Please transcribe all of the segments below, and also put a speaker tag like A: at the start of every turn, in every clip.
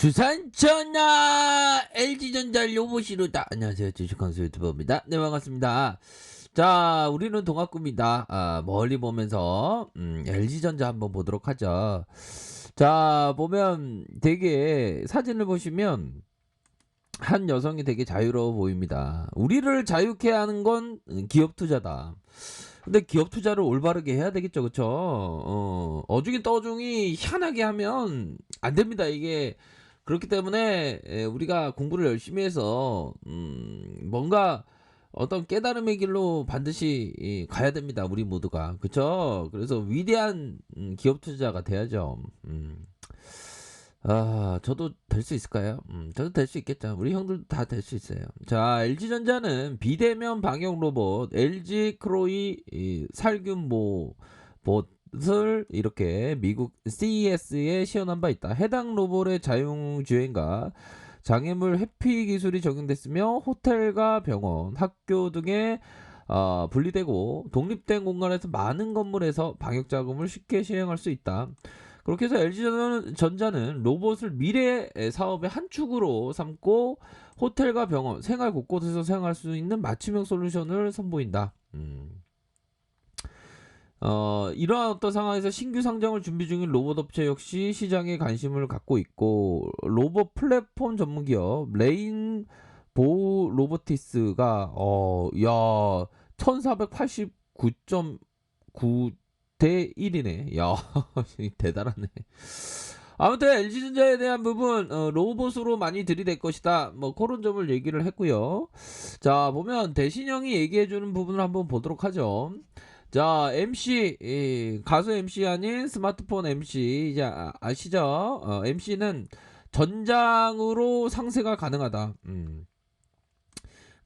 A: 두산 전화 LG전자 로봇이로다. 안녕하세요, 주식consul 유튜버입니다. 네, 반갑습니다. 자, 우리는 동학구입니다. 멀리 보면서 LG전자 한번 보도록 하죠. 자, 보면 되게 사진을 보시면 한 여성이 되게 자유로워 보입니다. 우리를 자유케 하는 건 기업 투자다. 근데 기업 투자를 올바르게 해야 되겠죠, 그쵸? 어중이 떠중이 희한하게 하면 안 됩니다. 이게 그렇기 때문에 우리가 공부를 열심히 해서 뭔가 어떤 깨달음의 길로 반드시 가야 됩니다. 우리 모두가, 그쵸? 그래서 위대한 기업 투자가 돼야죠. 저도 될 수 있을까요? 저도 될 수 있겠죠. 우리 형들도 다 될 수 있어요. 자, LG전자는 비대면 방역 로봇 LG 크로이 살균 로봇을 이렇게 미국 CES에 시연한 바 있다. 해당 로봇의 자율 주행과 장애물 회피 기술이 적용됐으며 호텔과 병원, 학교 등에 분리되고 독립된 공간에서 많은 건물에서 방역 작업을 쉽게 시행할 수 있다. 그렇게 해서 LG전자는 로봇을 미래 사업의 한 축으로 삼고 호텔과 병원, 생활 곳곳에서 사용할 수 있는 맞춤형 솔루션을 선보인다. 이러한 어떤 상황에서 신규 상장을 준비 중인 로봇 업체 역시 시장에 관심을 갖고 있고, 로봇 플랫폼 전문기업 레인보우 로보티스가 1489.9 대 1이네. 야, 대단하네. 아무튼 LG전자에 대한 부분 로봇으로 많이 들이댈 것이다. 뭐 그런 점을 얘기를 했고요. 자, 보면 대신형이 얘기해주는 부분을 한번 보도록 하죠. 자, MC 가수 MC 아닌 스마트폰 MC 이제 아시죠? MC는 전장으로 상세가 가능하다.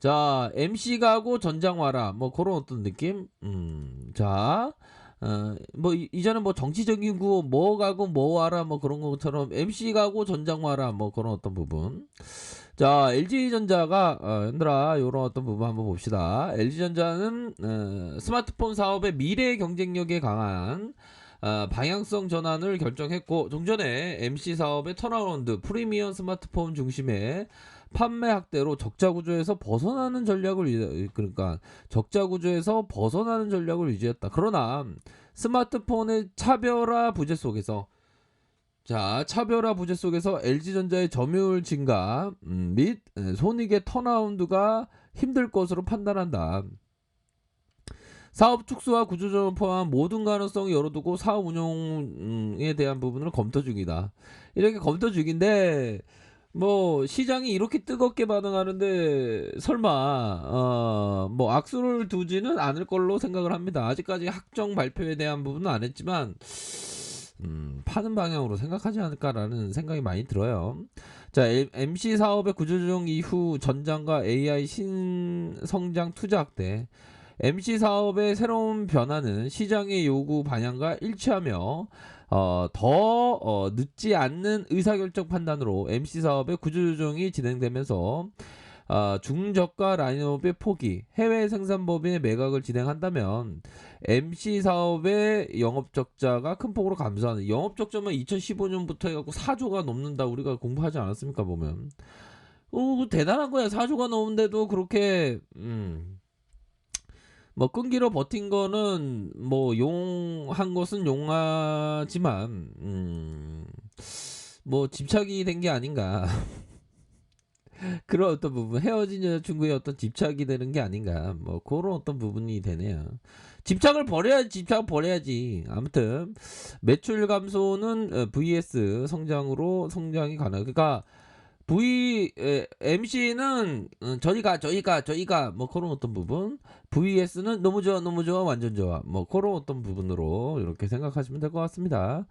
A: 자, MC 가고 전장 와라. 뭐 그런 어떤 느낌? 자. 뭐 이전에 뭐 정치적인 구호 뭐 가고 뭐 와라 뭐 그런 것처럼 MC 가고 전장 와라 뭐 그런 어떤 부분. 자, LG전자가 얘들아 요런 어떤 부분 한번 봅시다. LG전자는 스마트폰 사업의 미래 경쟁력에 강한 방향성 전환을 결정했고, 종전에 MC 사업의 턴어라운드 프리미엄 스마트폰 중심의 판매 확대로 적자 구조에서 벗어나는 전략을 유지했다. 그러나 스마트폰의 차별화 부재 속에서 LG전자의 점유율 증가 및 손익의 턴어라운드가 힘들 것으로 판단한다. 사업 축소와 구조조정을 포함한 모든 가능성을 열어두고 사업 운영에 대한 부분을 검토 중이다. 이렇게 검토 중인데, 뭐 시장이 이렇게 뜨겁게 반응하는데 설마 뭐 악수를 두지는 않을 걸로 생각을 합니다. 아직까지 확정 발표에 대한 부분은 안 했지만 파는 방향으로 생각하지 않을까라는 생각이 많이 들어요. 자, MC 사업의 구조조정 이후 전장과 AI 신성장 투자 확대. MC 사업의 새로운 변화는 시장의 요구 방향과 일치하며 더 늦지 않는 의사결정 판단으로 MC 사업의 구조조정이 진행되면서 중저가 라인업의 포기, 해외 생산법인의 매각을 진행한다면 MC 사업의 영업적자가 큰 폭으로 감소하는, 영업적자만 2015년부터 해갖고 4조가 넘는다 우리가 공부하지 않았습니까? 보면 대단한 거야. 4조가 넘는데도 그렇게 뭐 끈기로 버틴 거는 뭐 용한 것은 용하지만 뭐 집착이 된 게 아닌가. 그런 어떤 부분, 헤어진 여자친구의 어떤 집착이 되는 게 아닌가, 뭐 그런 어떤 부분이 되네요. 집착을 버려야지. 아무튼 매출 감소는 vs 성장이 가능. 그러니까 MC는 저희가 뭐 그런 어떤 부분, VS는 너무 좋아 완전 좋아 뭐 그런 어떤 부분으로 이렇게 생각하시면 될 것 같습니다.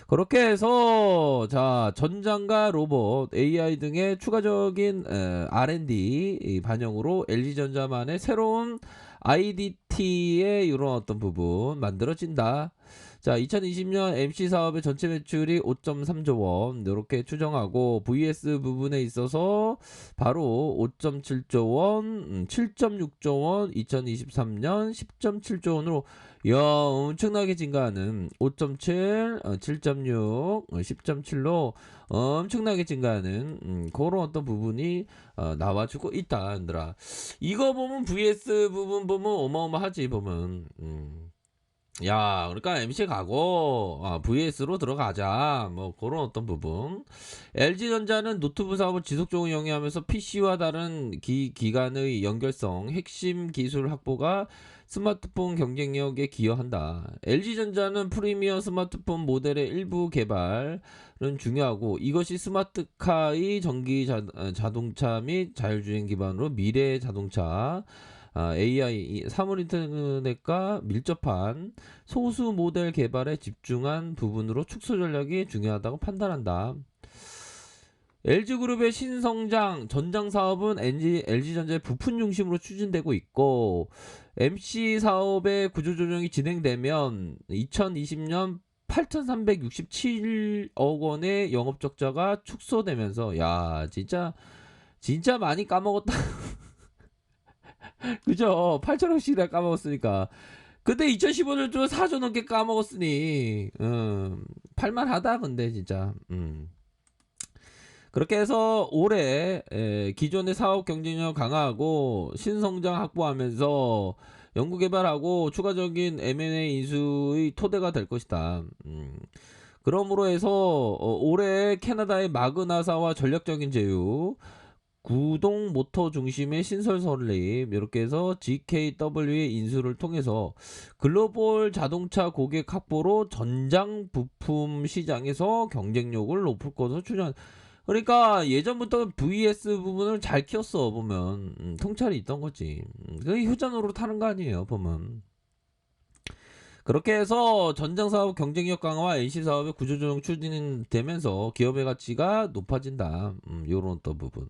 A: 그렇게 해서 자, 전장과 로봇, AI 등의 추가적인 R&D 반영으로 LG전자만의 새로운 IDT의 이런 어떤 부분 만들어진다. 자, 2020년 MC 사업의 전체 매출이 5.3조 원 이렇게 추정하고, VS 부분에 있어서 바로 5.7조 원, 7.6조 원, 2023년 10.7조 원으로 야, 엄청나게 증가하는 5.7, 7.6, 10.7로 엄청나게 증가하는 그런 어떤 부분이 나와주고 있다, 얘들아. 이거 보면 VS 부분 보면 어마어마하지 보면. 야, 그러니까 MC 가고 VS로 들어가자. 뭐 그런 어떤 부분. LG전자는 노트북 사업을 지속적으로 영위하면서 PC와 다른 기간의 연결성, 핵심 기술 확보가 스마트폰 경쟁력에 기여한다. LG전자는 프리미엄 스마트폰 모델의 일부 개발은 중요하고 이것이 스마트카의 자동차 및 자율주행 기반으로 미래 자동차 AI, 사물 인터넷과 밀접한 소수 모델 개발에 집중한 부분으로 축소 전략이 중요하다고 판단한다. LG그룹의 신성장 전장 사업은 LG전자의 부품 중심으로 추진되고 있고 MC 사업의 구조조정이 진행되면 2020년 8,367억 원의 영업적자가 축소되면서 야 진짜 많이 까먹었다. 그죠? 8천억씩이나 까먹었으니까. 근데 2015년 좀 4조 넘게 까먹었으니, 팔만하다, 근데 진짜. 그렇게 해서 올해 기존의 사업 경쟁력 강화하고 신성장 확보하면서 연구개발하고 추가적인 M&A 인수의 토대가 될 것이다. 그러므로 해서 올해 캐나다의 마그나사와 전략적인 제휴, 구동 모터 중심의 신설 설립 이렇게 해서 GKW의 인수를 통해서 글로벌 자동차 고객 확보로 전장 부품 시장에서 경쟁력을 높을 것으로 추정. 그러니까 예전부터 VS 부분을 잘 키웠어 보면 통찰이 있던 거지. 그게 효자노로 타는 거 아니에요 보면. 그렇게 해서 전장 사업 경쟁력 강화와 NC 사업의 구조조정 추진되면서 기업의 가치가 높아진다. 요런 또 부분.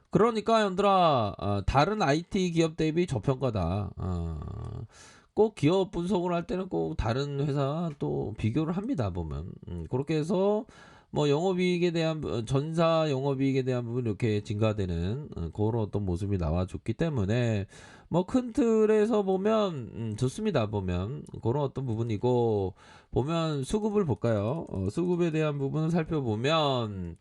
A: 그러니까 얘들아 다른 IT 기업 대비 저평가다. 꼭 기업 분석을 할 때는 꼭 다른 회사 또 비교를 합니다 보면. 그렇게 해서 뭐 영업이익에 대한 전사 영업이익에 대한 부분 이렇게 증가되는 그런 어떤 모습이 나와줬기 때문에 뭐 큰 틀에서 보면 좋습니다 보면 그런 어떤 부분이고 보면 수급을 볼까요? 수급에 대한 부분을 살펴보면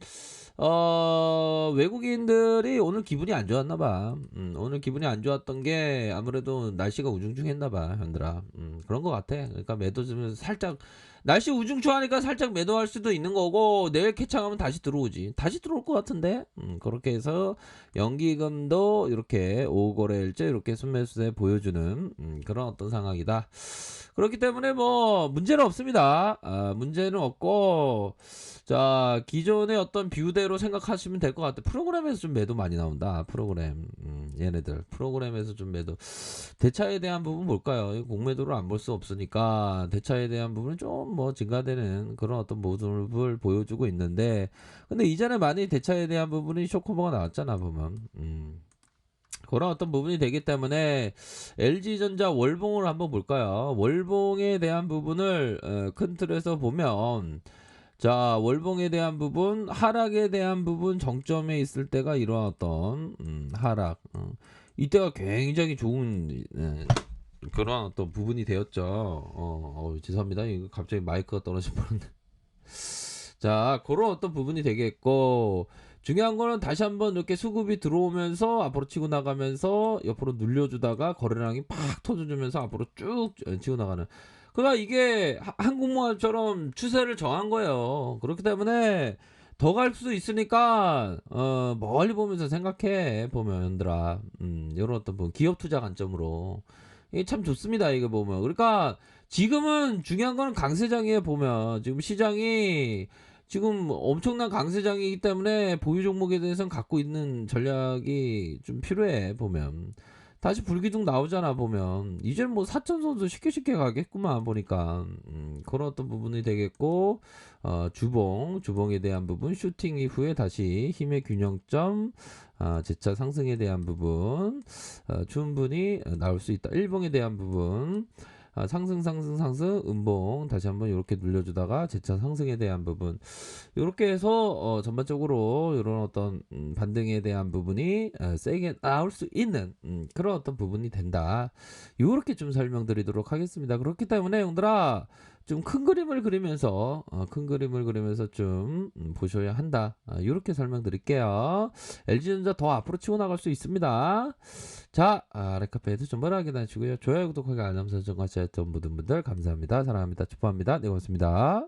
A: 외국인들이 오늘 기분이 안 좋았나 봐. 오늘 기분이 안 좋았던 게 아무래도 날씨가 우중충했나 봐, 현들아. 그런 것 같아. 그러니까 매도 좀 살짝 날씨 우중충하니까 살짝 매도할 수도 있는 거고 내일 캐창하면 다시 들어오지. 다시 들어올 것 같은데. 그렇게 해서 연기금도 이렇게 5거래일째 이렇게 순매수세 보여주는 그런 어떤 상황이다. 그렇기 때문에 뭐 문제는 없습니다. 문제는 없고 자 기존의 어떤 뷰대로 생각하시면 될 것 같아. 프로그램에서 좀 매도 많이 나온다. 프로그램 얘네들 프로그램에서 좀 매도. 대차에 대한 부분 뭘까요? 공매도를 안 볼 수 없으니까 대차에 대한 부분은 좀 뭐 증가되는 그런 어떤 모습을 보여주고 있는데 근데 이전에 많이 대차에 대한 부분이 쇼커버가 나왔잖아 보면. 그런 어떤 부분이 되기 때문에 LG전자 월봉을 한번 볼까요? 월봉에 대한 부분을 큰 틀에서 보면 자 월봉에 대한 부분 하락에 대한 부분 정점에 있을 때가 이런 어떤 하락 이때가 굉장히 좋은 그런 어떤 부분이 되었죠. 죄송합니다. 이거 갑자기 마이크가 떨어져 버렸네. 자, 그런 어떤 부분이 되겠고, 중요한 거는 다시 한번 이렇게 수급이 들어오면서 앞으로 치고 나가면서 옆으로 눌려주다가 거래량이 팍 터져주면서 앞으로 쭉 치고 나가는. 그러니까 이게 한국모함처럼 추세를 정한 거예요. 그렇기 때문에 더 갈 수도 있으니까, 멀리 보면서 생각해, 보면, 얘들아. 이런 어떤 기업 투자 관점으로. 이게 참 좋습니다, 이거 보면. 그러니까 지금은 중요한 거는 강세장이에요, 보면. 지금 시장이 지금 엄청난 강세장이기 때문에 보유 종목에 대해서는 갖고 있는 전략이 좀 필요해 보면 다시 불기둥 나오잖아 보면 이제 뭐 사천선수 쉽게 가겠구만 보니까 그런 어떤 부분이 되겠고 주봉에 대한 부분 슈팅 이후에 다시 힘의 균형점 재차 상승에 대한 부분 충분히 나올 수 있다. 일봉에 대한 부분 상승 음봉 다시 한번 요렇게 눌려주다가 재차 상승에 대한 부분 요렇게 해서 전반적으로 요런 어떤 반등에 대한 부분이 세게 나올 수 있는 그런 어떤 부분이 된다. 요렇게 좀 설명드리도록 하겠습니다. 그렇기 때문에 형들아 좀 큰 그림을 그리면서 좀 보셔야 한다. 요렇게 설명드릴게요. LG전자 더 앞으로 치고 나갈 수 있습니다. 자, 레카페에서 정보를 확인하시고요. 좋아요, 구독하기, 알람 설정까지 했던 모든 분들 감사합니다. 사랑합니다. 축복합니다. 네, 고맙습니다.